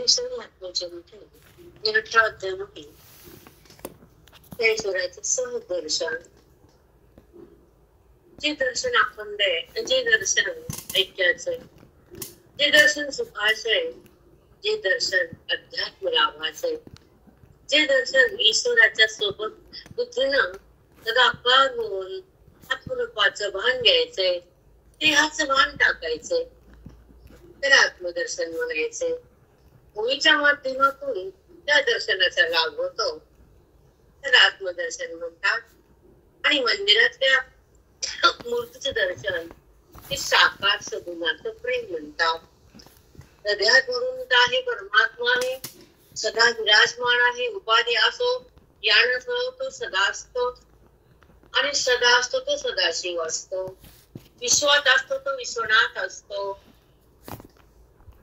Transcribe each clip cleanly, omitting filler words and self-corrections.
सहदर्शन, जे दर्शन अखंड आहे, जे दर्शन ऐक्याचं, जे दर्शन सुखाचं आहे, जे दर्शन अध्यात्म लाभाचं आहे, जे दर्शन ईश्वराच्या सोबत बुद्धीनं सदाकार होऊन आत्मरूपाचं भान घ्यायचंय, देहाचं भान टाकायचंय, त्याला आत्मदर्शन म्हणायचंय. भूमीच्या माध्यमातून त्या दर्शनाचा लाभ होतो, त्याला आत्मदर्शन म्हणतात. आणि मंदिरातल्या मूर्तीचं दर्शन हे साकार सगुणाचं प्रेम म्हणतात. हृदयात म्हणून आहे परमात्मा आहे, सदा विराजमान आहे. उपाधी असो या नसो तो सदा असतो, आणि सदा असतो तो सदाशिव असतो. विश्वात असतो तो विश्वनाथ असतो,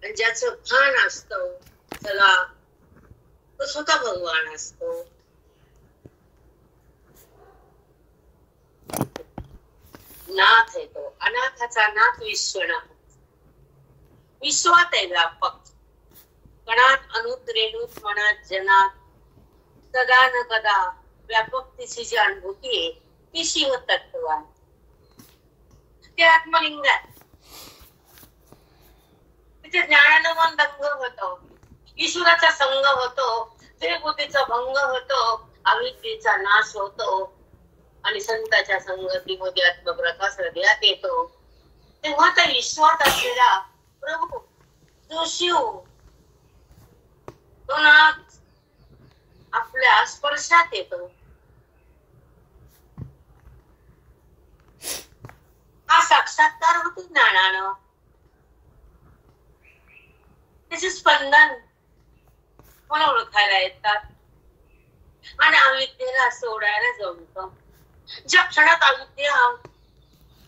आणि ज्याचं भान असतं सदा तो स्वतः भगवान असतो. नाथ आहे तो, अनाथाचा नाथ विश्वनाथ. विश्वात आहे व्यापक, कणात अनुत रेणूत मनात जनात, सदा न कदा व्यापक तिची जी अनुभूती आहे ती शिव तत्व आहे. ते आत्मलिंग आहे. तिथे ज्ञानानं मन दंग होतो, ईश्वराचा संग होतो, देवबुद्धीचा भंग होतो, अविद्येचा नाश होतो, आणि संतांच्या संगतीमध्ये आत्मप्रकाश हृदयात येतो. तेव्हा त्या विश्वात असलेला प्रभू जो शिव, तो नाथ आपल्या स्पर्शात येतो. हा साक्षात्कार होतो ज्ञानानं. त्याचे स्पंदन मला ओळखायला येतात, आणि अविद्येला सोडायला जमतं. ज्या क्षणात अविद्या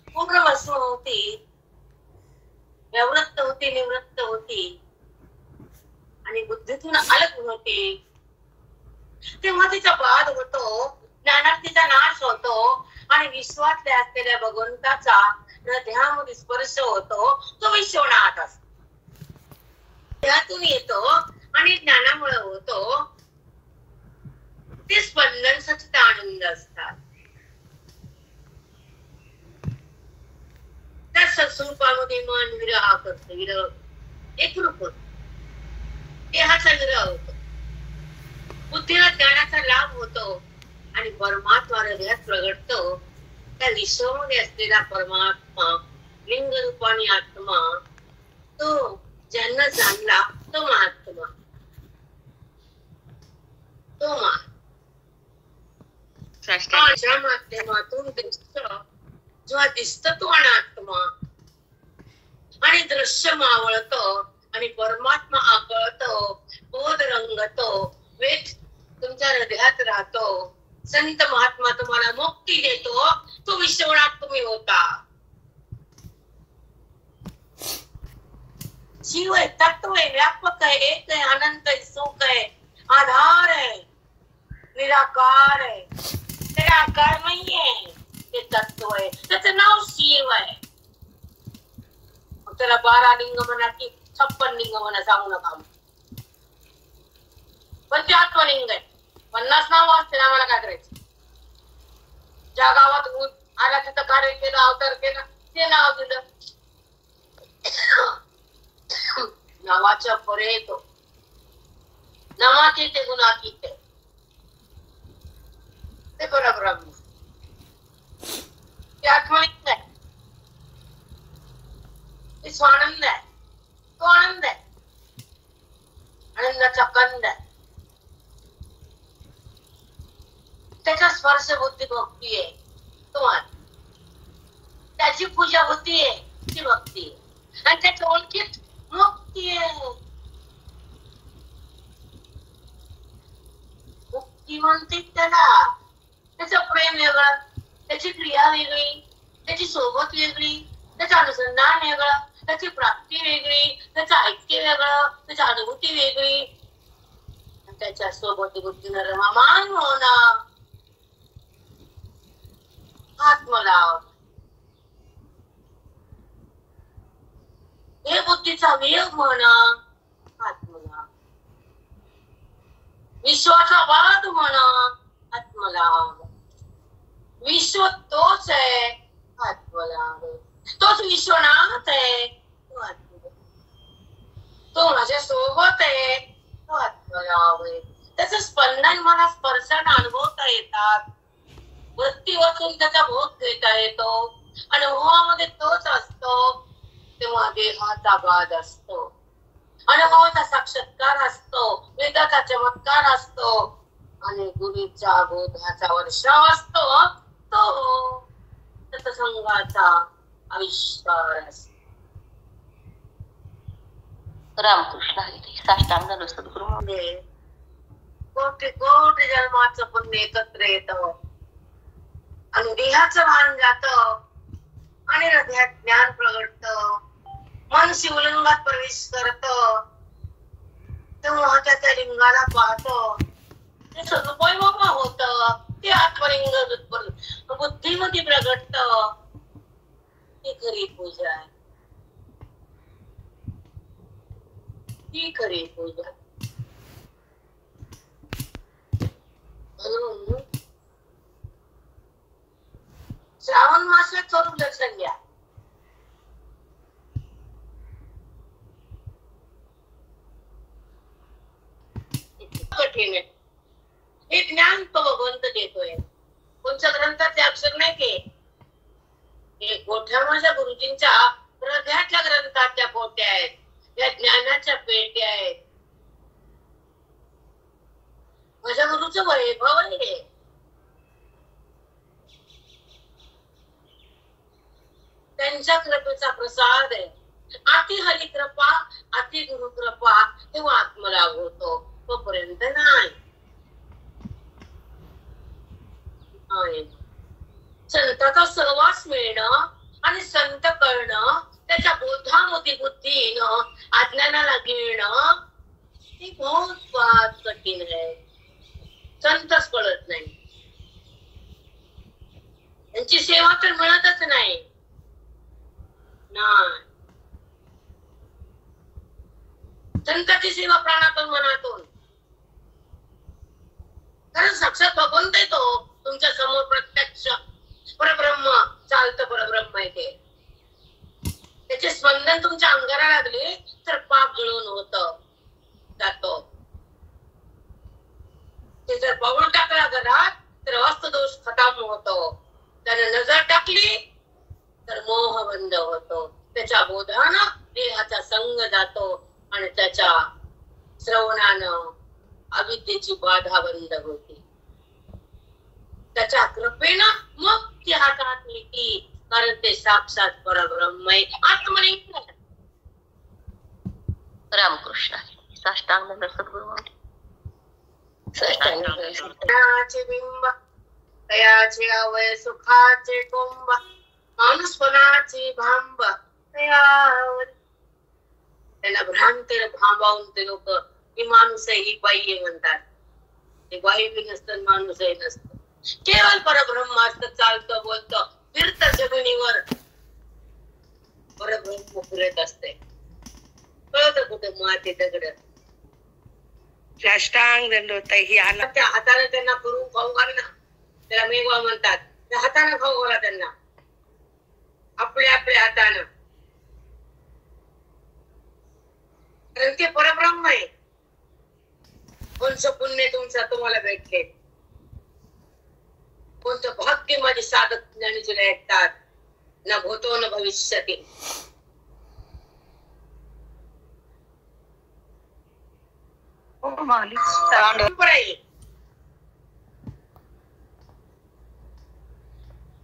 पूर्ण वस्तू होती, निवृत्त होती, निवृत्त होती, आणि बुद्धीतून अलग होती, तेव्हा तिचा बाध होतो, ज्ञानात तिचा नाश होतो, आणि विश्वातल्या असलेल्या भगवंताचा हृदयामध्ये स्पर्श होतो. तो विश्वनाथ असतो. त्यातून येतो आणि ज्ञानामुळे होतो. ते स्पंदन सचित आनंद असतात. त्या सत्स्वरूपामध्ये मन विरह करतो. विरह एक रूप होतो, देहाचा विरह होतो, बुद्धीला ज्ञानाचा लाभ होतो, आणि परमात्मा हृदयात प्रगटतो. त्या विश्वामध्ये असलेला परमात्मा लिंग रूपाने आत्मा, तो ज्यांना जाणला तो महात्मा, तो माझ्या माध्यमातून जेव्हा दिसत तो अनात्मा, आणि दृश्य मावळत, आणि परमात्मा आकळतो, बोध रंगतो, वेद तुमच्या हृदयात राहतो. संत महात्मा तुम्हाला मुक्ती देतो. तो विश्वनाथ तुम्ही होता. शिव आहे, तत्व आहे, व्यापक आहे, एक आहे, अनंत आहे, सुख आहे, आधार आहे, निराकार आहे. त्याला आकार नाहीये, ते तत्व आहे. त्याचं नाव शिव आहे. त्याला 12 लिंग म्हणा की 56 लिंग म्हणा, सांगू नका. पण ते आत्मलिंग आहे. 50 नाव असते, आम्हाला काय करायचं? ज्या गावात आला तिथं कार्य केलं, अवतार केला, ते नाव दिलं. नावाच्या परे येतो, नावाचे ते गुणातीत आहे. ते परब्रह्म, ते आत्मलिंग आहे, ते स्वानंद आहे, तो आनंद आहे, आनंदाचा कंद आहे. त्याचा स्पर्श बुद्धी भक्ती आहे, तो त्याची पूजा बुद्धी आहे, ती भक्ती आहे, आणि त्याच्या ओळखीत मुक्ती आहे. मुक्ती म्हणते त्याला. त्याचं प्रेम वेगळं, त्याची क्रिया वेगळी, त्याची सोबत वेगळी, त्याचं अनुसंधान वेगळं, त्याची प्राप्ती वेगळी, त्याचं ऐक्य वेगळं, त्याची अनुभूती वेगळी, त्याच्या सोबत बुद्धीनं रममाण होणं. आत्मलाभ हे बुद्धीचा वियोग होणं. आत्मलाभ विश्वाचा वाद म्हणा आत्मलाभ. विश्व तोच आहे आत्मलाभ. तोच विश्वनाथ आहे तो आत्मलाभ. तो माझ्या सोबत आहे तो आत्मलाभ आहे. त्याचं स्पंदन मला स्पर्शाने अनुभवता येतात. वृत्ती वाचून त्याचा भोग घेता येतो. अनुभवामध्ये तोच असतो तेव्हा देहाचा बाध असतो. अनुभवाचा साक्षात्कार असतो. वेदाचा चमत्कार असतो आणि गुरुचा बोधाचा वर्षाव असतो. तो सत्संगाचा आविष्कार असतो. रामकृष्ण हरी. साष्टांग सद्गुरु म्हणजे कोटी कोटी जन्माचं पुण्य एकत्र येतं आणि देहाचं भान जात आणि हृदयात ज्ञान प्रगटत. मन शिवलिंगात प्रवेश करत. तेव्हा त्या लिंगाला पाहत ते सदुपयोग होत. ते आत्मलिंग बुद्धीमध्ये प्रगटत. ही खरी पूजा आहे. ही खरी पूजा. म्हणून श्रावण मासात स्वरूप दर्शन घ्या. कठीण आहे हे ज्ञान तो भगवंत देतोय. कोणत्या ग्रंथाचे अक्षर नाही की हे गोठ्या माझ्या गुरुजींच्या हृदयाच्या ग्रंथाच्या पोट्या आहेत. या ज्ञानाच्या पेट्या आहेत. माझ्या गुरुचं वैभव आहे. त्यांच्या कृपेचा प्रसाद आहे. अति हरी कृपा अति गुरु कृपा तेव्हा आत्मलाभ होतो. तोपर्यंत नाही. संताचा सहवास मिळणं आणि संत कळणं त्याच्या बोधामध्ये बुद्धी येणं अज्ञानाला घेणं हे बहुत कठीण आहे. संतच कळत नाही. त्यांची सेवा तर मिळतच नाही. संताची सेवा प्राणातून मनातून. कारण साक्षात भगवंत आहे तो तुमच्या समोर प्रत्यक्ष परब्रह्म चालतं. परब्रह्म आहे ते. त्याचे स्पंदन तुमच्या अंगाला लागले तर पाप जळून होत जातो. ते जर पाऊल टाकला घरात तर वास्तुदोष खतम होतो. त्याने नजर टाकली तर मोह बंद होतो. त्याच्या बोधानं देहाचा संग जातो आणि त्याच्या श्रवणानं अविद्येची बाधा बंद होती. त्याच्या कृपेनं मग ती हातात मिळती. कारण ते साक्षात परब्रह्म आहे. आत्मलिंग. रामकृष्ण साष्टांग सद्गुरु. ज्ञानाचे बिंब तयाचे अवय सुखाचे कुंभ माणूसपणाची भांब तयावर. त्यांना भ्रांतीने भांबावून ते लोक ही माणूस आहे ही बाई आहे म्हणतात. ते बाई बी नसतं माणूसही नसतं. केवळ परब्रह्म असतं. चालतं बोलतं फिरतं जमिनीवर. परब्रह्म फिरत असते. कळत कुठे माती दगड. साष्टांग दंडवत ही आला. त्या हाताने त्यांना करून खाऊ घालणं त्याला मेवा म्हणतात. त्या हाताने खाऊ घाला त्यांना आपल्या आपल्या हातानं. कारण ते परब्रह्म आहे. कोणचं पुण्य तुमचा तुम्हाला भेटले. कोणतं भाग्य माझे साधक ज्ञानीजुले ऐकतात. न भूतो न भविष्यती.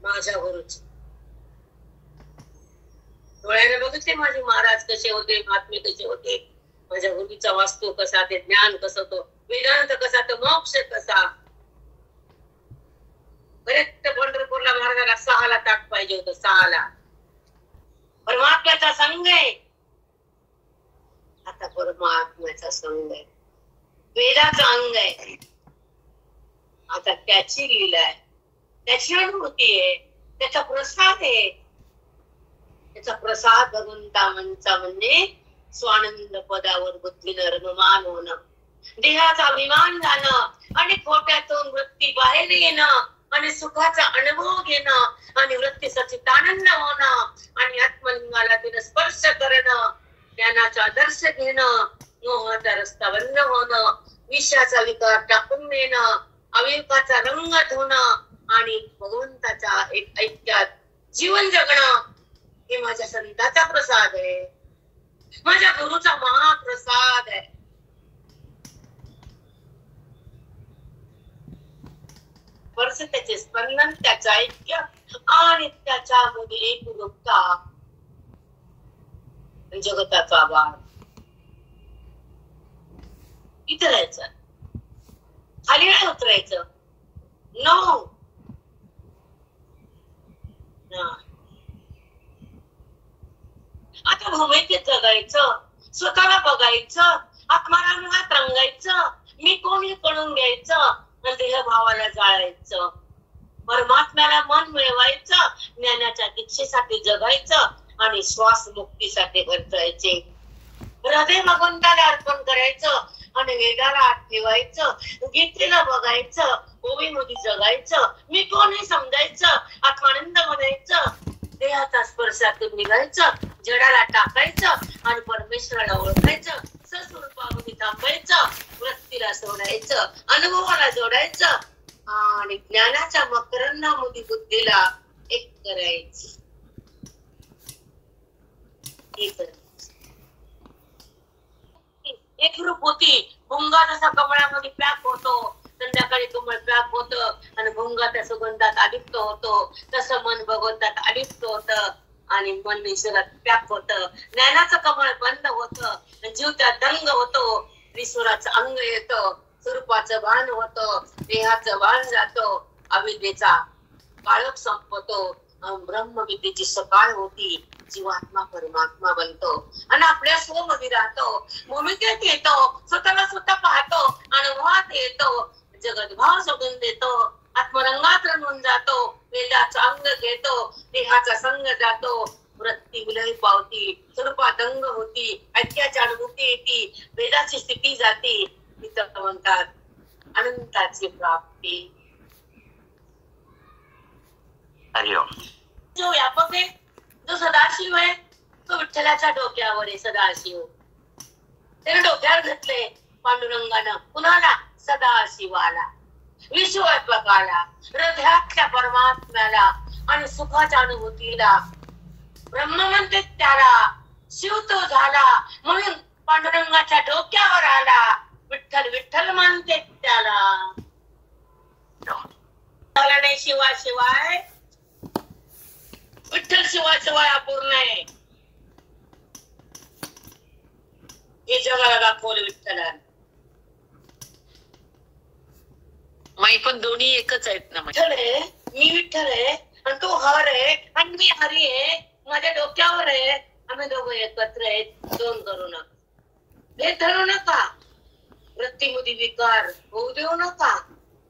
माझ्या गुरुची डोळ्याने बघितले माझे महाराज कसे होते. महात्मे कसे होते. माझ्या गुरुचा वास्तू कसा. ते ज्ञान कसं. तो वेदांत कसा. तो मोक्ष कसा. बरेच पंढरपूरला महाराजाला 6 ताट पाहिजे होतं. 6 परमात्म्याचा संघ आहे. आता परमात्म्याचा संघ आहे. वेदाचा अंग आहे. आता त्याची लीला आहे. त्याची अनुभूती आहे. त्याचा प्रसाद आहे. त्याचा प्रसाद भगवंता म्हणजे स्वानंद पदावर बुद्धीनं रममान होणं. देहाचा अभिमान जाणं आणि खोट्यातून वृत्ती बाहेर येणं आणि सुखाचा अनुभव घेणं आणि वृत्ती सच्चिदानंद होणं आणि आत्मलिंगाला तिने स्पर्श करणं, ज्ञानाचा आदर्श घेणं, मोहाचा रस्ता बंद होणं, विषयाचा विकार टाकून देणं, अविवेकाचा रंग धुणं आणि भगवंताच्या एक ऐक्यात जीवन जगणं, हे माझ्या संताचा प्रसाद आहे, माझ्या गुरुचा महाप्रसाद आहे. वर्ष त्याचे स्पंदन, त्याचं ऐक्य आणि त्याच्यामध्ये एकरूपता, जगताचा आभार. इथं राहायचं, खाली नाही उतरायचं. नो, आता भूमिकेत जगायचं, स्वतःला बघायचं, आत्मारामात रंगायचं, मी कोणी कळून घ्यायचं आणि देह भावाला जाळायचं, परमात्म्याला मन मिळवायचं, ज्ञानाच्या दीक्षेसाठी जगायचं आणि श्वास मुक्तीसाठी खर्चायचे. हृदय भगवंताला अर्पण करायचं आणि वेदाला आत ठेवायचं, गीतेला बघायचं, ओवीमध्ये जगायचं, मी कोण हे समजायचं, आत्मानंद म्हणायचं, देहाचा स्पर्शातून निघायचं, जडाला टाकायचं आणि परमेश्वराला ओळखायचं, सस्वरूपामध्ये थांबायचं, वृत्तीला सोडायचं, अनुभवाला जोडायचं आणि ज्ञानाच्या मकरंदामध्ये बुद्धीला एक करायचं. एक रूप होती. भुंगा जसा कमळामध्ये पॅक होतो, संध्याकाळी कमळ पॅक होत आणि भुंगा त्या सुगंधात आलिप्त होतो, तसं मन भगवंतात आलिप्त होत आणि मन ईश्वरात पॅक होत. ज्ञानाचं कमळ बंद होत, जीव त्या दंग होतो, ईश्वराचं अंग येतं, स्वरूपाचं भान होतं, देहाचं भान जातो, अविद्येचा काळोख संपतो, ब्रह्मविद्येची सकाळ होती, जीवात्मा परमात्मा बनतो आणि आपल्या स्वमध्ये राहतो, भूमिकेत येतो, स्वतःला स्वतः पाहतो, अनुभवात येतो, जगत भाव सोडून देतो, आत्मरंगात रंगून जातो, वेदाचा अंग घेतो, देहाचा संग जातो, वृत्ती विलय पावती, स्वरूपात अंग होती, ऐक्याची अनुभूती येते, वेदाची स्थिती जाते. तिथं म्हणतात अनंताची प्राप्ती. जो व्यापक आहे, जो सदाशिव आहे, तो विठ्ठलाच्या डोक्यावर आहे. सदाशिव त्याने डोक्यावर घेतले पांडुरंगानं, कुणाला? सदाशिवाला, विश्वव्यापकाला, हृदयातल्या परमात्म्याला आणि सुखाच्या अनुभूतीला. ब्रह्म म्हणते त्याला, शिव तो झाला म्हणून पांडुरंगाच्या डोक्यावर आला. विठ्ठल विठ्ठल म्हणते त्याला. नाही शिवाशिवाय, विठ्ठल शिवाशिवाय अपूर्ण आहे. हे जगाला दाखवलं विठ्ठलाने. माई पण दोन्ही एकच आहेत ना. विठ्ठल आहे, मी विठ्ठल आहे आणि तो हर आहे आणि मी हरी आहे, माझ्या डोक्यावर आहे, आम्ही दोघं एकत्र आहेत. दोन करू नका, भेद धरू नका, वृत्तीमध्ये विकार होऊ देऊ नका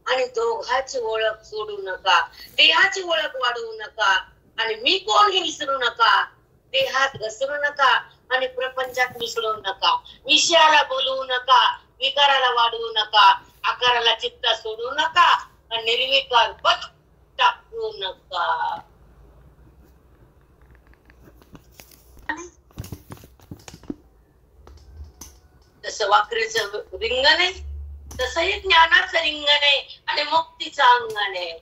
आणि दोघाची ओळख सोडू नका, देहाची ओळख वाढवू नका आणि मी कोण हे विसरू नका. देहात घसरू नका आणि प्रपंचात मिसळू नका, विषयाला बोलवू नका, विकाराला वाढवू नका, आकाराला चित्ता सोडू नका आणि निर्विकार पद टाकू नका. जसं वाकरीचं रिंगण आहे, तसंही ज्ञानाचं रिंगण आहे आणि मुक्तीचं अंगण आहे.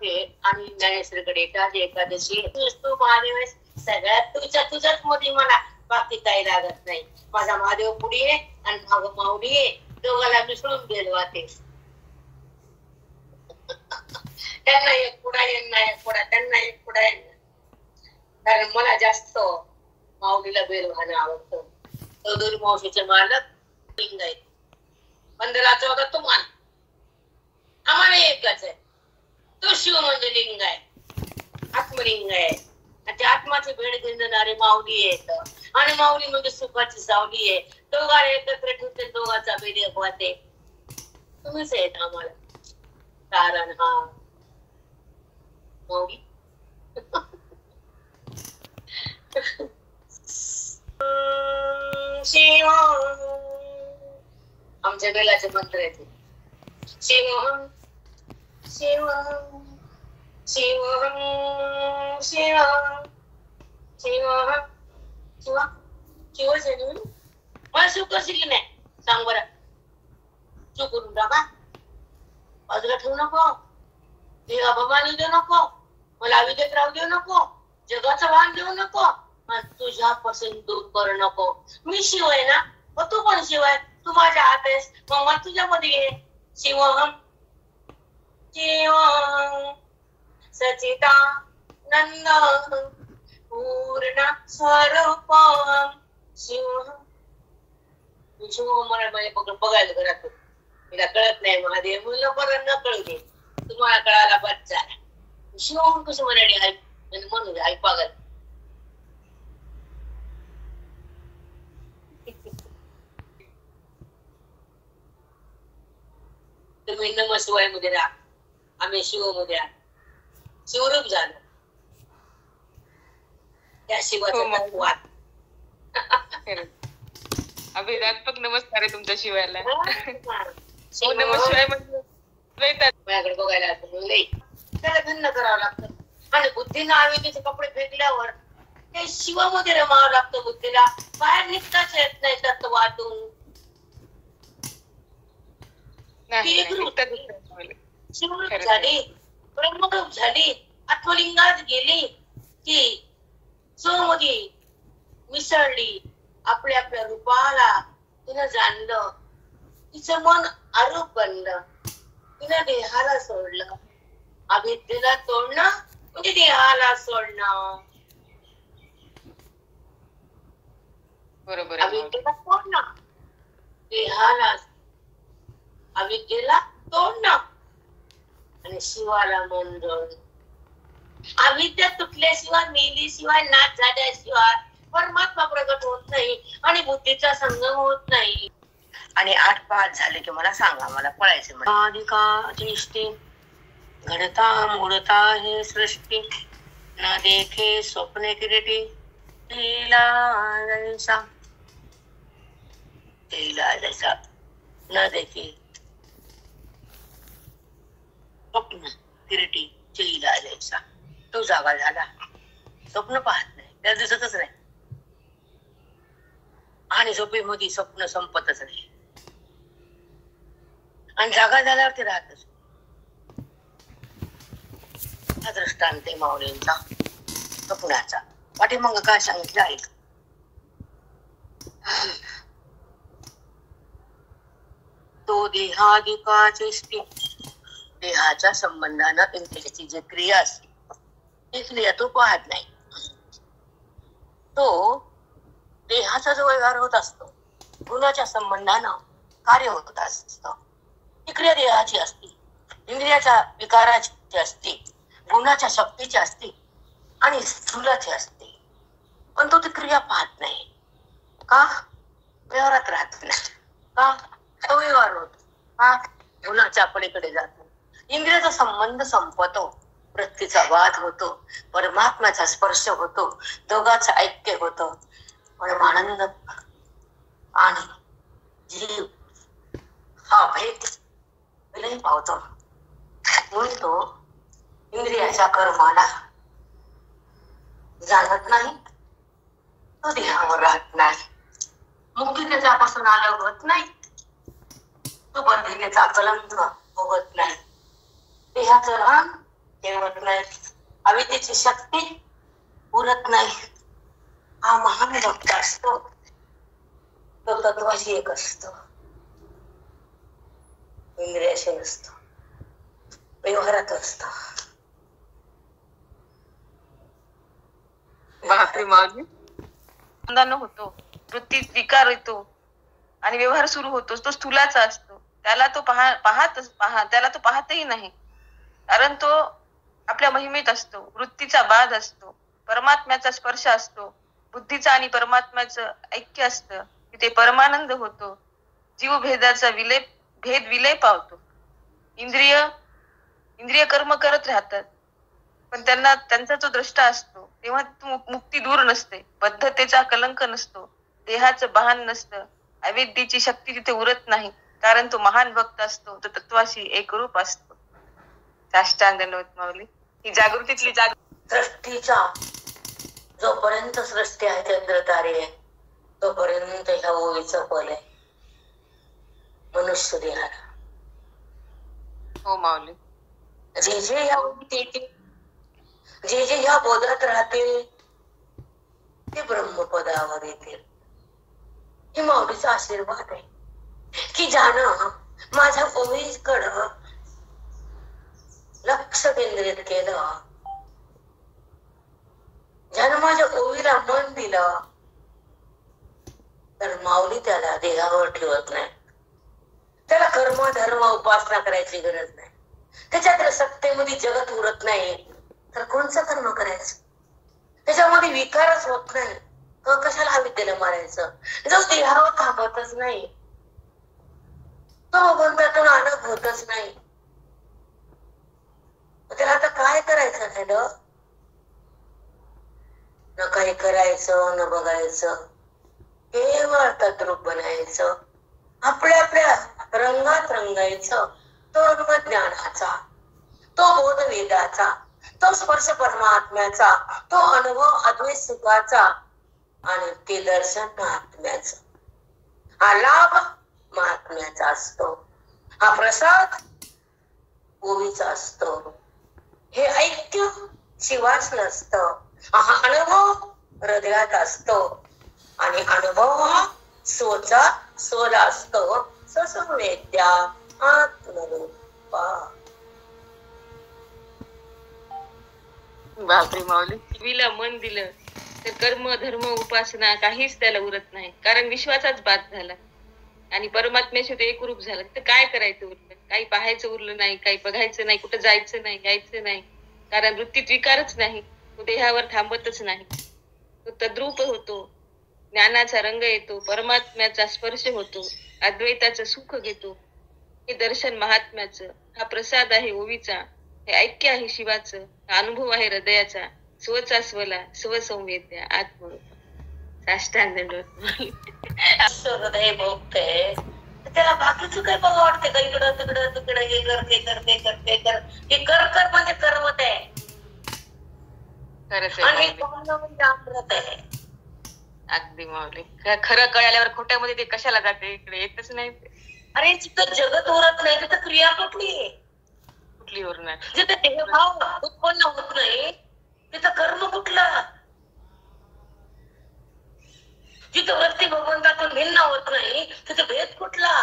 आणि ज्ञानेश्वरीकडे एकादशी तू महादेव सगळ्यात तुझ्याच मध्ये मला बाकी काही लागत नाही. माझा महादेव पुढे आहे आणि भाग माऊली आहे, दोघाला मिसळून गेलो ते. त्यांना एक पुढा, यांना एक पुढा, त्यांना एक पुढा, कारण मला जास्त माऊलीला बेल वाहन आवडतं. चौधरी मावशीचे मालक लिंग आहेत, मंदिराचा होता तो मान आम्हाला एकच आहे. तो शिव म्हणजे लिंग आहे, आत्मलिंग आहे. त्या आत्माची भेट घेणारे माऊली येत आणि माऊली म्हणजे सुखाची सावली आहे. दोघाला एकत्र ठेवते, दोघाचा भेद एक होते. तुम्हीच येत आम्हाला कारण हा माऊली. आमच्या बेलाचे मंत्र आहेत. शिवहं शिवहं शिवहं शिवहं शिवहं शिवा शिव शनी मला शिव करशील की नाही सांग बरं. शिव करून टाका, बाजूला ठेवू नको, देवा भवानी देऊ नको, मला अविद्येत राहू देऊ नको, जगाचं भान देऊ नको, तुझ्यापासून दूर करू नको. मी शिव आहे ना, मग तू पण शिव आहे, तू माझ्या हात आहेस, मग मला तुझ्यामध्ये घे. शिवहं शिवहं सच्चिदानंद पूर्ण स्वरूपम शिवहं. शिव मला माझ्या पकड बघायला घरात, तिला कळत नाही महादेव म्हणलं बरं न कळू दे, तुम्हाला कळायला बच्चा. शिव कसं म्हणाले आई म्हणू दे, आई पागल. तुम्ही नम शिवाय मध्ये राहा, आम्ही शिव मध्ये राहा. शिवरूप झालं त्या शिवाचा तत्वात. अभिरात्मक नमस्कार आहे तुमच्या शिवायला. शिव नमस्कार माझ्याकडे बघायला त्याला भिन्न करावं लागतं आणि बुद्धीनं आविदेचे कपडे फेकल्यावर ते शिवामध्ये रमावं लागतं. बुद्धीला बाहेर निघताच येत नाही तत्वातून. शिवरूप झाली, ब्रह्मरूप झाली, आत्मलिंगात गेली की स्वमध्ये मिसळली. आपल्या आपल्या रूपाला तिनं जाणलं, तिचं मन आरोप बनलं, तिनं देहाला सोडलं. अविद्येला तोडणं म्हणजे देहाला सोडणं. बरोबर. अविद्येला तोडणं, देहाला, अविद्येला तोडणं आणि शिवाला मन जोडणं. अविद्या तुटल्याशिवाय, मेलीशिवाय, नाश झाल्याशिवाय परमात्मा प्रगट होत नाही आणि बुद्धीचा संगम होत नाही. आणि 8-5 झाले की मला सांगा, मला पळायचे. अधिकाधिष्ठी घडता मोडता हे सृष्टी, न देखे स्वप्ने किरीटी, लीला जैसा लीला जैसा न देखे स्वप्न किरीटी लीला जैसा. तो जागा झाला, स्वप्न पाहत नाही, त्याला दिसतच नाही आणि झोपेमध्ये स्वप्न संपतच नाही आणि जागा झाल्यावर ते राहतच. हा दृष्टांत आहे माऊलींचा स्वप्नाचा. पाठीमागं काय सांगितलं आहे? तो देहाधिकाचेष्टी, देहाच्या संबंधानं इंद्रियाची जी क्रिया असते ती क्रिया तो पाहत नाही. तो देहाचा जो व्यवहार होत असतो, गुणाच्या संबंधानं कार्य होत असतं, ती क्रिया देहाची असते, इंद्रियाच्या विकाराची असते, गुणाच्या शक्तीची असते आणि स्थूलाची असते. पण तो ती क्रिया पाहत नाही. का? व्यवहारात राहत नाही. का? तो व्यवहार होतो. का? गुणाच्या पलीकडे जातो. इंद्रियाचा संबंध संपतो, वृत्तीचा वाद होतो, परमात्म्याचा स्पर्श होतो, दोघांचं ऐक्य होतं, परमानंद आणि जीव हा भेद विलय पावतो. म्हणून तो इंद्रियाच्या कर्माला जाणत नाही, तो देहावर राहत नाही, मुक्ती त्याच्यापासून अलग होत नाही, तो बंधितेचा कलंक भोगत नाही, देहाचं रान ठेवत नाही, अविद्येची शक्ती उरत नाही. हा महान भक्त असतो, तो तत्वाशी एक असतो, इंद्रियाशी नसतो, व्यवहारात असतो. बापरे माऊली. होतो, वृत्तीत विकार येतो आणि व्यवहार सुरू होतो. तो स्थूलाचा असतो, त्याला तो त्याला तो पाहतही नाही, कारण तो आपल्या महिमेत असतो. वृत्तीचा बाध असतो, परमात्म्याचा स्पर्श असतो, बुद्धीचा आणि परमात्म्याचं ऐक्य असतं, तिथे परमानंद होतो, जीव भेदाचा भेद विलय पावतो. इंद्रिय कर्म करत राहतात, पण त्यांचा जो द्रष्टा असतो तेव्हा मुक्ती दूर नसते, बद्धतेचा कलंक नसतो, देहाचं भान नसतं, अविद्येची शक्ती तिथे उरत नाही, कारण तो महान भक्त असतो, तो तत्वाशी एकरूप असतो. साष्टांग दंडवत माऊली. ही जागृतीतली सृष्टीच्या जोपर्यंत सृष्टी आहे चंद्र तारे आहे तोपर्यंत ह्या ओवीचं फल आहे मनुष्य देहाला. हो माऊली. जे जे ह्या ओवीत येते, जे जे ह्या बोधात राहते ते ब्रह्मपदावर येतील. हे माऊलीचा आशीर्वाद आहे की ज्यानं माझ्या ओवीकडं लक्ष केंद्रित केलं, ज्यानं माझ्या ओवीला मन दिलं, तर माऊली त्याला देहावर ठेवत नाही. त्याला कर्म धर्म उपासना करायची गरज नाही. त्याच्यात सत्तेमध्ये जगत उरत नाही तर कोणचं कर्म करायचं. त्याच्यामध्ये विकारच होत नाही कशाला विद्येला मारायचं. जो देहावर थांबतच नाही तो भगवंतातून अलग होतच नाही. त्याला आता काय करायचं झालं, न काही करायचं न बघायचं, केवळ तद्रूप बनायचं, आपल्या आपल्या रंगात रंगायचं. तो रंग ज्ञानाचा, तो बोध वेदाचा, तो स्पर्श परमात्म्याचा, तो अनुभव अद्वैत सुखाचा आणि ते दर्शन महात्म्याचं. हा लाभ महात्म्याचा असतो, हा प्रसाद ओवीचा असतो, हे ऐक्य शिवाच नसतं. हा अनुभव हृदयात असतो आणि अनुभव हा सोला असतो. ससंवेद्या आत्मरूपा. बापरे माऊली. देवीला मन दिलं तर कर्म धर्म उपासना काहीच त्याला उरत नाही, कारण विश्वाचाच बात झाला आणि परमात्म्याशी ते एकरूप झालं. तर काय करायचं उरलं, काही पाहायचं उरलं नाही, काही बघायचं नाही, कुठं जायचं नाही, यायचं नाही, कारण वृत्तीत विकारच नाही. तो देहावर थांबतच नाही, तो तद्रूप होतो, ज्ञानाचा रंग येतो, परमात्म्याचा स्पर्श होतो, अद्वैताचं सुख घेतो. हे दर्शन महात्म्याचं, हा प्रसाद आहे ओवीचा, हे ऐक्य आहे शिवाचं, हा अनुभव आहे हृदयाचा, स्वचा स्वला स्वसंवेद्या आत्मरूप. साष्टांग दंडवत. हृदय भोगते त्याला बाकीचं काय बघा वाटते का, इकडं तिकडं तिकडं हे कर ते कर ते कर ते कर. हे कर कर म्हणजे करमत आहे आणि म्हणजे अमृत आहे. अगदी माऊली. खरं कळल्यावर खोट्यामध्ये ते कशाला जाते, इकडे येतच नाही. अरे जिथं जगत उरत नाही तिथं क्रिया कुठली उरणार. जिथे देहभाव उत्पन्न होत नाही तिथं कर्म कुठलं, जिथं वृत्ती भगवंतातून भिन्न होत नाही तिथं भेद कुठला,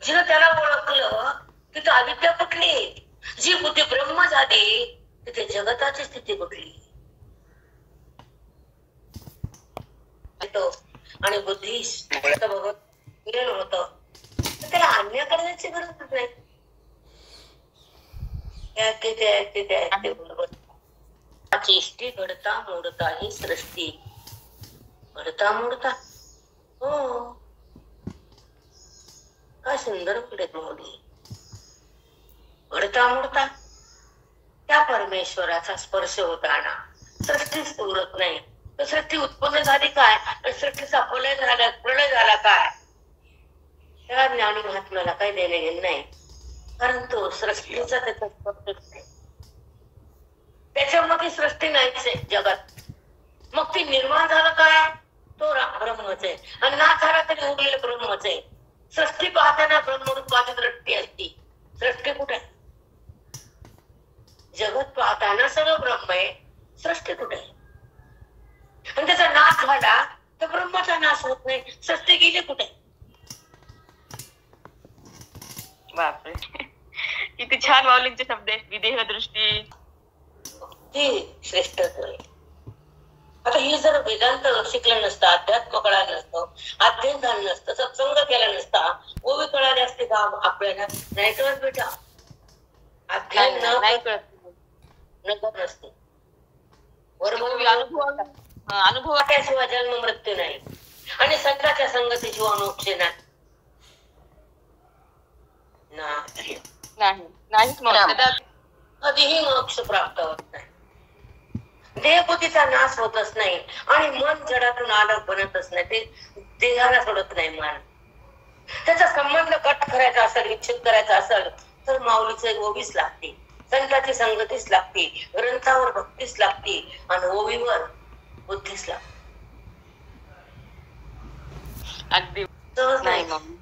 जिथं त्याला ओळखलं तिथं अविद्या कुठली, जी बुद्धी ब्रह्म झाली तिथे जगताची स्थिती कुठली. आणि बुद्धी भगवत होत त्याला अन्य करण्याची गरज नाही. चेष्टी घडता मोडता ही सृष्टी घडता मोडता. हो काय सुंदर पुढे मोडी. घडता मोडता त्या परमेश्वराचा स्पर्श होताना सृष्टीच उरत नाही. सृष्टी उत्पन्न झाली काय, सृष्टीचा प्रलय झाला काय, त्या ज्ञानी महात्म्याला काही देणे घेणे नाही, कारण तो सृष्टीचा त्याचा स्पर्श नाही. त्याच्यामध्ये सृष्टी नाहीच आहे जगात. मग ती निर्माण झालं काय, तो ब्रह्मच आहे, आणि ना झाला तरी उरलेलं ब्रह्मच आहे. सृष्टी पाहताना ब्रह्मरूपाची दृष्टी असती. सृष्टी कुठे, जगत पाहताना सगळं ब्रह्म आहे, सृष्टी कुठे. आणि त्याचा नाश झाला तर ब्रह्माचा नाश होत नाही, सृष्टी गेली कुठे. बापरे किती छान माऊलींचे शब्द आहेत. विदेह दृष्टी ती श्रेष्ठत्व आहे. आता हे जर वेदांत शिकलं नसतं, अध्यात्म कळालं नसतं, अध्ययन झालं नसतं, सत्संग केला नसता, ओवी कळाले असते का आपल्याला. नाही कळत बेटा, अध्ययन नाही कळत नसते. अनुभवाशिवाय जन्म मृत्यू नाही आणि संतांच्या संगतीशिवाय मोक्ष कधीही मोक्ष प्राप्त होत नाही. देहबुद्धीचा नाश होतच नाही आणि मन जडातून अलग बनतच नाही. ते देहाला सोडत नाही मन. त्याचा संबंध कट करायचा असेल, विच्छेद करायचा असेल तर माऊलीचे ओवीच लागते, संतांची संगतीच लागते, ग्रंथावर भक्तीच लागते आणि ओवीवर बुद्धीच लागते. अगदी सहज नाही नाही. मम्मी.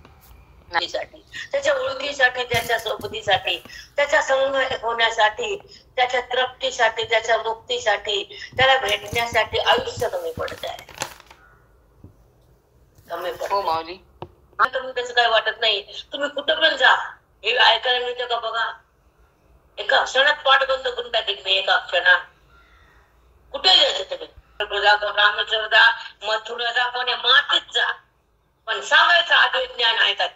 त्याच्या ओळखीसाठी, त्याच्या सोबतीसाठी, त्याच्या संग होण्यासाठी, त्याच्या तृप्तीसाठी, त्याच्या मुक्तीसाठी, त्याला भेटण्यासाठी आयुष्य कमी पडत आहे. कमी हो पडत माऊली. तुम्ही त्याचं काय वाटत नाही. तुम्ही कुठं पण जा, हे ऐकायला मिळतं का बघा. एका क्षणात पाठ बंद करून टाकेल मी, एका क्षणात. कुठे जायचं तुम्ही, रामेश्वर जा, मथुरा जा, कोण्या मातीत जा, पण सांगायचं आधी ज्ञान ऐकत.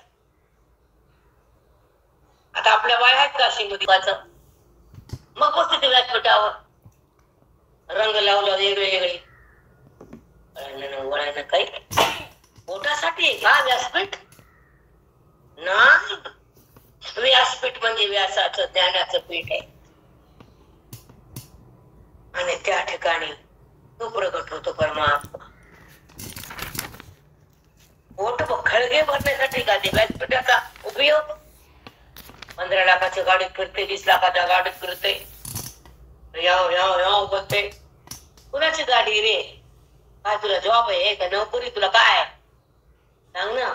आता आपल्या बाया आहेत काशी मध्ये, मग बसते व्यासपीठावर, रंग लावला वेगवेगळे, वळण काही पोटासाठी का व्यासपीठ नाही. व्यासपीठ म्हणजे व्यासाचं ज्ञानाचं पीठ आहे आणि त्या ठिकाणी तो प्रगट होतो परमात्मा. पोट खळगे भरण्यासाठी का ते व्यासपीठाचा उपयोग. 15 लाखाच्या गाडीत फिरते, 20 लाखाच्या गाडीत फिरते, याव याव याव बोलते. कुणाची गाडी रे? काय तुला जॉब आहे का नोकरी? तुला काय सांग ना.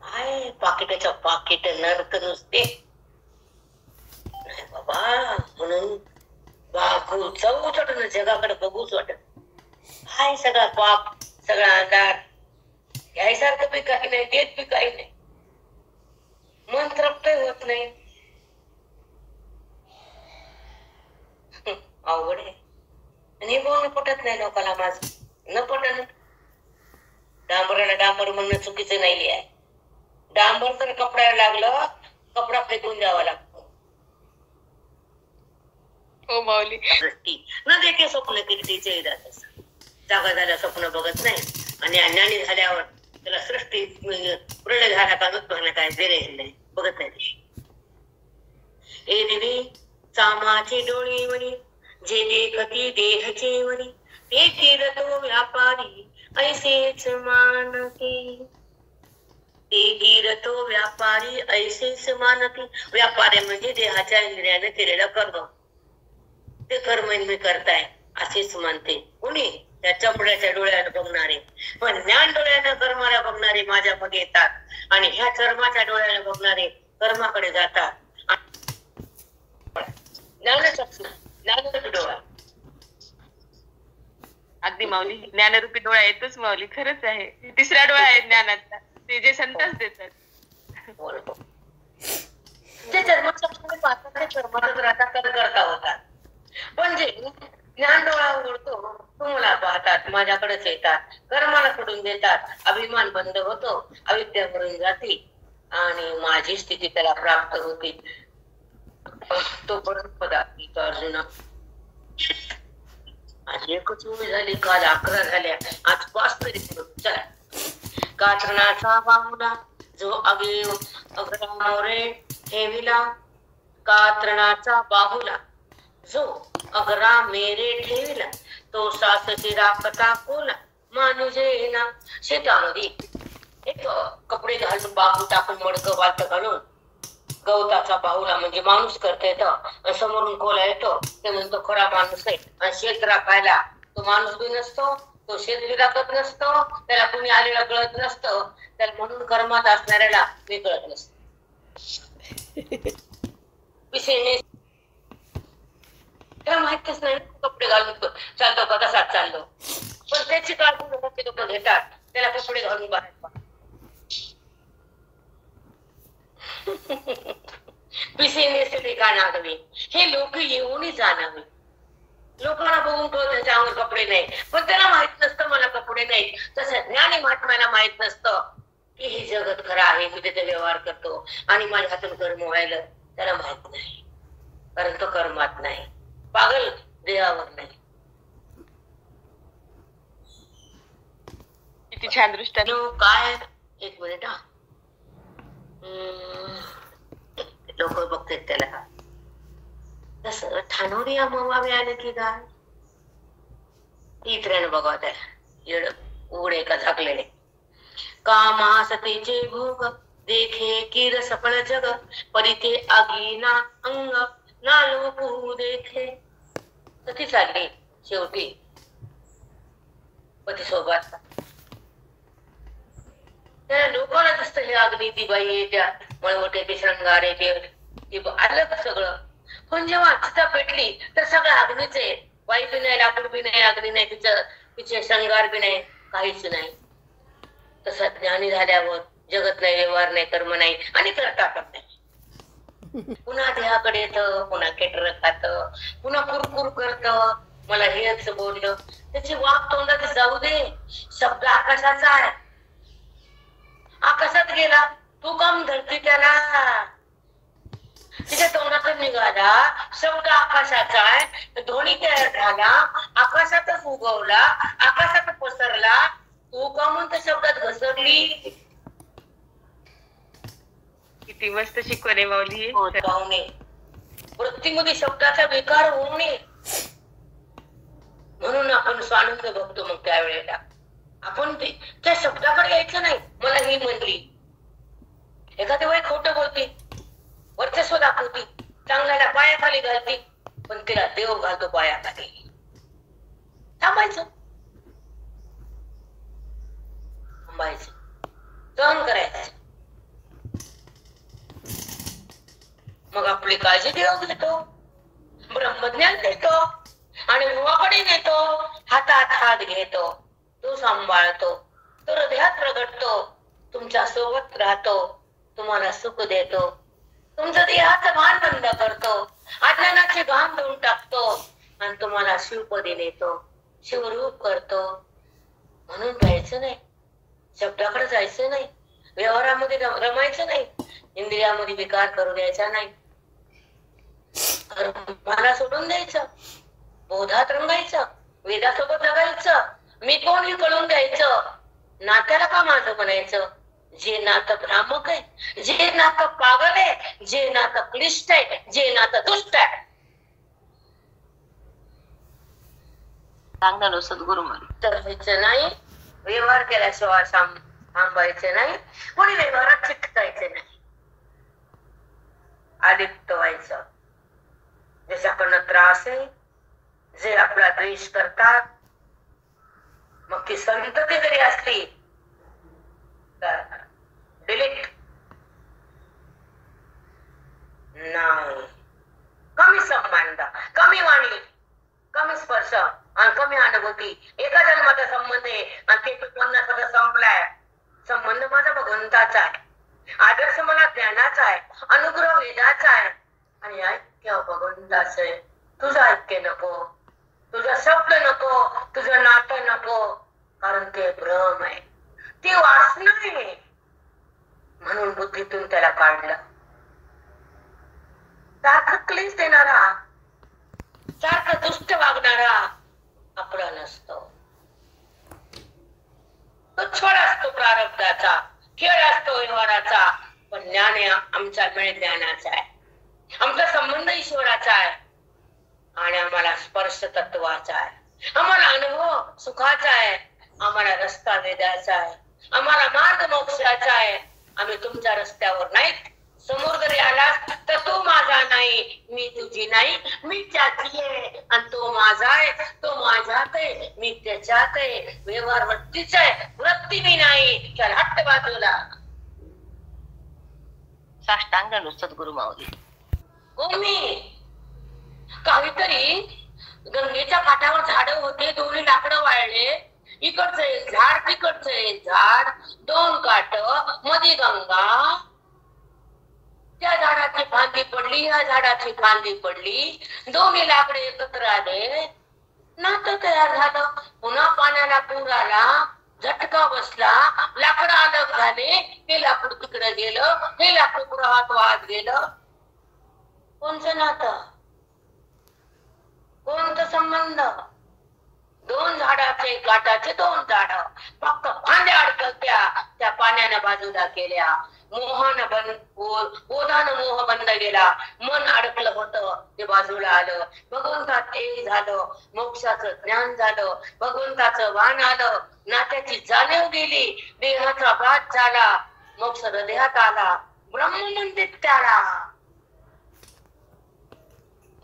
काय पाकिटाच्या पाकिट नरक नुसते नाही बाबा. म्हणून बागू चौच वाटत ना, जगाकडे बघूच वाटत. काय सगळा पाप, सगळा अंधार, यायसारखं बी काही नाही, देत बी काही नाही, मन तृप्त होत नाही. अवघड आहे. आणि बोलणं पटत नाही लोकांना माझं, न पटन. डांबराला डांबर म्हणणं चुकीचं नाही आहे. डांबर तर कपड्याला लागलं, कपडा फेकून द्यावा लागतो. हो माऊली. दृष्टी न देखे स्वप्न कीर्तीचे जात, जागा झाल्या स्वप्न बघत नाही आणि अज्ञानी झाल्यावर त्याला सृष्टी प्रलय झाला का नुकसान काय देणे नाही, बघत नाही. ए देवी चामाची डोळी म्हणी, जे देखती देहचे म्हणी, ते किरतो व्यापारी ऐसेच मानती. ते किरतो व्यापारी ऐसेच मानती. व्यापारी म्हणजे देहाच्या इंद्रियाने केलेलं कर्म, ते कर्म मी करताय असेच मानते. कोणी? त्या चमड्याच्या डोळ्यानं बघणारे. पण ज्ञान डोळ्यानं कर्माला बघणारे माझ्यामध्ये येतात आणि ह्या कर्माच्या डोळ्यानं बघणारे कर्माकडे जातात. ज्ञानचक्षु, ज्ञानरूपी डोळा. अगदी माऊली, ज्ञानरूपी डोळा येतोच माऊली, खरंच आहे. तिसरा डोळा आहे ज्ञानाचा, ते जे संतच देतात. जे कर्माच्या कर्मातच राहता करता होतात. पण जे ज्ञान डोळा उघडतो, तुम्हाला पाहतात, माझ्याकडेच येतात, कर्माला सोडून देतात, अभिमान बंद होतो, अविद्या मरून जाते आणि माझी स्थिती त्याला प्राप्त होते. तो परत पदार्थ अर्जुना. आज एकच वेळ झाली, काल 11 झाल्या, आज 5 तरी. चला. कात्रणाचा बाहुला जो अग्रामोरे ठेविला, कात्रणाचा बाहुला जो अग्रा मेरे ठेविला, तो सासची राखता कोला. मानुजेना शेतामध्ये एक कपडे घालून, बाहू टाकून, मडकं बालत घालून गवताचा बाहुला म्हणजे माणूस करता येतं, समोरून कोला येतो, ते म्हणतो खरा माणूस आहे. आणि शेत राखायला तो माणूस बी नसतो, तो शेत बी राखत नसतो, त्याला कुणी आलेला कळत नसतं, त्याला म्हणून कर्मात असणाऱ्याला मी कळत नसत. त्याला माहितच नाही कपडे घालून चालतो का, कसा चाललो. पण त्याची काळजी लोक घेतात, त्याला कपडे घालून बाहेर. पिसेने का नागवे, हे लोक येऊनही जाणावे. लोकांना बघून कळत त्याच्या अंगावर कपडे नाही, पण त्याला माहित नसतं मला कपडे नाही. तसं ज्ञानी महात्म्याला माहित नसतं की हे जगत खरं आहे, मी त्याचा व्यवहार करतो आणि माझ्या हातून कर्म व्हायला, त्याला माहित नाही, कारण तो कर्मात नाही, पागल देहावर नाही. किती छान दृष्टांत. काय, एक मिनिट हा, लोक बघतात त्याला. तसं ठाणोरी अमावावे आले की काय, इतऱ्यानं बघा त्याला, येड उघडे का झाकलेले. कामासतेचे भोग देखे किर सफळ जग परिते आगीना अंग ना लोकू देखे. कधी चालली शेवटी पती सोबत त्या लोकांना दिसत हे अग्नी ती बाई त्या मळवटे ते शृंगारे ते आलं सगळं. पण जेव्हा चिता पेटली तर सगळं अग्नीच आहे. बाई बी नाही, लाकूड बी नाही, अग्नी नाही, तिचे शृंगार बी नाही, काहीच नाही. तसं ज्ञानी झाल्यावर जगत नाही, व्यवहार नाही, कर्म नाही आणि करता पण नाही. पुन्हा देहाकडे येतं, पुन्हा केटर खात, पुन्हा कुरकुर करत. मला हेच बोललं, त्याची वाक तोंडात जाऊ दे. शब्द आकाशाचा आहे, आकाशात गेला तू काम धरती त्याला. तिच्या तोंडातून निघाला शब्द आकाशाचा आहे, ध्वनी तयार झाला, आकाशातच उगवला, आकाशात पसरला. तू का म्हणतो शब्दात घसरली. किती मस्त शिकवण आहे माऊली. पाहुणे वृत्तीमध्ये शब्दाचा विकार होऊ नये म्हणून आपण स्वानंद बघतो. मग त्यावेळेला आपण त्या शब्दाकडे यायचं नाही. मला ही म्हणली, एखाद्या वेळी खोटं बोलती, वर्चस्व दाखवती, चांगल्याला पायाखाली घालती, पण तिला देव घालतो पायाखाली. थांबायचं, थांबायचं, सहन करायचं. मग आपली काळजी देव घेतो, ब्रह्मज्ञान देतो आणि मुवाकडे नेतो, हातात हात घेतो, तो सांभाळतो, तो हृदयात प्रगटतो, तुमच्या सोबत राहतो, तुम्हाला सुख देतो, तुमचं देहाचं भान बंद करतो, अज्ञानाचे घाम धुवून टाकतो आणि तुम्हाला शिवपदी नेतो, शिवरूप करतो. म्हणून जायचं नाही, शब्दाकडे जायचं नाही, व्यवहारामध्ये रमायचं नाही, इंद्रियामध्ये विकार करू द्यायचा नाही, मला सोडून द्यायचं, बोधात रंगायचं, वेदासोबत जगायचं, मी कोण हे कळून द्यायचं. नात्याला का माझं म्हणायचं. जे नातं भ्रामक आहे, जे नातं पागल आहे, जे नातं क्लिष्ट आहे, जे नातं दुष्ट आहे. सांगणार सद्गुरु मला तर व्हायचं नाही, व्यवहार केल्याशिवाय थांबायचं नाही, कोणी व्यवहारात चिटकायचं नाही, आलिप्त व्हायचं. ज्याच्याकडनं त्रास आहे, जे आपला द्वेष करतात, मग ती संतती जरी असली तर डिलीट नाही. कमी संबंध, कमी वाणी, कमी स्पर्श आणि कमी अनुभूती. एका जन्माचा संबंध आहे आणि ते 50 वर्ष संपलाय. संबंध माझा भगवंताचा आहे, आदर्श मला ज्ञानाचा आहे, अनुग्रह वेदाचा आहे आणि ऐक्य भगवंताचं आहे. तुझं ऐक्य नको, तुझा शब्द नको, तुझं नातं नको, कारण ते भ्रम आहे, ती वासना आहे. म्हणून बुद्धीतून त्याला काढलं. सारखं क्लेश देणारा, सारखं दुष्ट वागणारा आपला नसतो. तो छळ असतो प्रारब्धाचा, खेळ असतो व्यवहाराचा, पण ज्ञान आमचा मेळ ज्ञानाचा आहे, आमचा संबंध ईश्वराचा आहे आणि आम्हाला स्पर्श तत्वाचा आहे, आम्हाला अनुभव सुखाचा आहे, आम्हाला रस्ता वेदाचा आहे, आम्हाला मार्ग मोक्षाचा आहे. आम्ही तुमच्या रस्त्यावर नाहीत. समोर जरी आलास तर तो माझा नाही, मी तुझी नाही, मी त्याची आहे आणि तो माझा आहे, तो माझ्यात आहे, मी त्याच्यात आहे. व्यवहार वृत्तीचा आहे, वृत्ती मी नाही. चल हट्ट बाजूला. साष्टांग सद्गुरु माऊली. मी काहीतरी गंगेच्या काठावर झाडं होते, दोन्ही लाकडं वाळले, इकडचं एक झाड, तिकडचं एक झाड, दोन काट, मध्ये गंगा. त्या झाडाची फांदी पडली, या झाडाची फांदी पडली, दोन्ही लाकडे एकत्र आले, नातं तयार झालं. पुन्हा पाण्याला पूर आला, झटका बसला, लाकडं अलग झाले, हे लाकूड तिकडे गेलं, हे लाकूड पुढे वाहत गेलं. कोणचं नातं, कोणतं संबंध. दोन झाडाचे, काटाचे दोन झाड, फक्त फांद्या अडकलत्या, त्या पाण्याने बाजूला केल्या. बोधान मोह बंद गेला, मन अडकलं होतं ते बाजूला आलं, भगवंतात एक झालं, मोक्षाचं ज्ञान झालं, भगवंताचं वाण आलं, नात्याची जाणीव गेली, देहाचा बाद झाला, मोक्ष हृदयात आला, ब्रह्ममंदिर त्याला.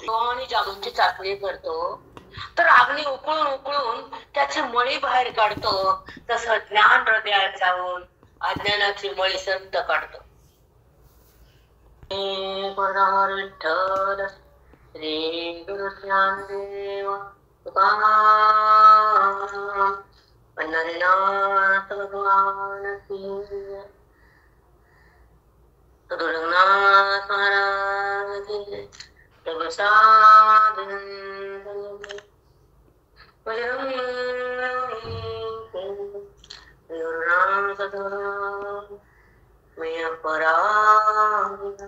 आणि जागूनची चाचणी करतो तर अग्नी उकळून उकळून त्याची मळी बाहेर काढतो, तसं ज्ञान हृदयात जाऊन अज्ञानाची मळी संत काढतो. विठ्ठल श्री गुरु ज्ञानदेव तुकाराम पंढरीनाथ भगवान की जय. सद्गुरुनाथ महाराज की जय. तब साधन राम सदा मैं अपराध